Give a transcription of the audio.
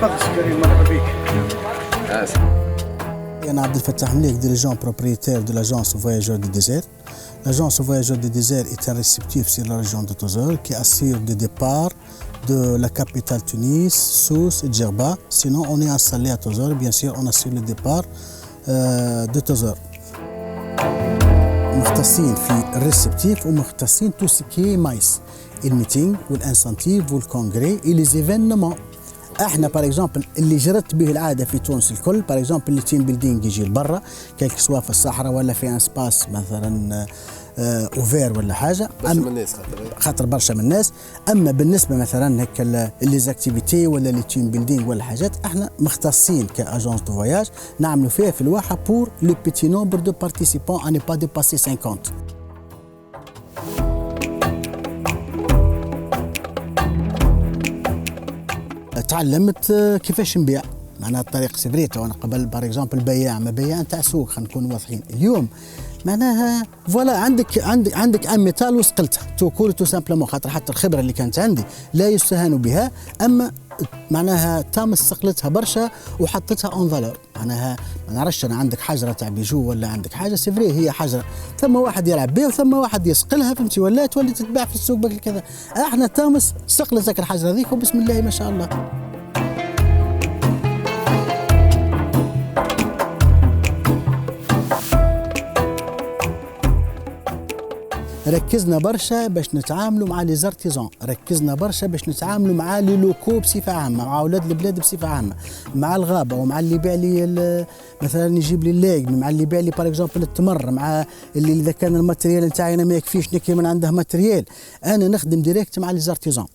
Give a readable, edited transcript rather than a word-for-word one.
تفضل سي كريم مرحبا بك. أنا عبد الفتاح Mliek, dirigeant propriétaire de l'agence Voyageurs du désert. L'agence Voyageurs du désert est un réceptif sur la région de Tozeur qui assure des départs de la capitale Tunis, Sousse et Djerba. Sinon, on est installé à Tozeur. Bien sûr, on assure le départ de Tozeur. مختصين في الريسبتيف ومختصين تو سكي مايس الميتينغ والانسنتيف والكونغري لي زيفينمون. احنا باغ اكزومبل اللي جرت به العاده في تونس الكل باغ اكزومبل اللي تيم بيلدينغ يجي لبرا كيك سوا في الصحراء ولا في ان سباس مثلا اوفير ولا حاجه برشا من الناس خاطر برشا من الناس. اما بالنسبه مثلا هيك لي زاكتيفيتي ولا لي تيم بيلدينغ ولا حاجات احنا مختصين كاجونس دو فواياج نعملوا فيها في الواحه بور لو بيتي نومبر دو بارتيسيبون اني با ديباسي 50. تعلمت كيفاش نبيع معناها الطريق سفريته. وانا قبل بار اكزومبل بياع ما بياع نتاع سوق خلينا نكونوا واضحين. اليوم معناها فوالا عندك ان ميتال وسقلتها تو سامبلومون خاطر حتى الخبره اللي كانت عندي لا يستهان بها. اما معناها تام استقلتها برشا وحطيتها اون فالور. معناها ما نعرفش انا عندك حجره تاع بيجو ولا عندك حاجه سيفري هي حجره ثم واحد يلعب بها وثم واحد يسقلها فهمتي ولا تولي تتباع في السوق بكل كذا. احنا تامس سقلتك الحجره هذيك وبسم الله ما شاء الله. ركزنا برشا باش نتعاملوا مع لي زارتيزون، ركزنا برشا باش نتعاملوا مع لي لوكو بصفه عامه، مع اولاد البلاد بصفه عامه، مع الغابه ومع اللي يبيع لي مثلا يجيب لي اللاقم، مع اللي يبيع لي باغ اكزومبل التمر، مع اللي اذا كان الماتريال نتاعي انا ما يكفيش نكي من عنده ماتريال. انا نخدم ديريكت مع لي زارتيزون.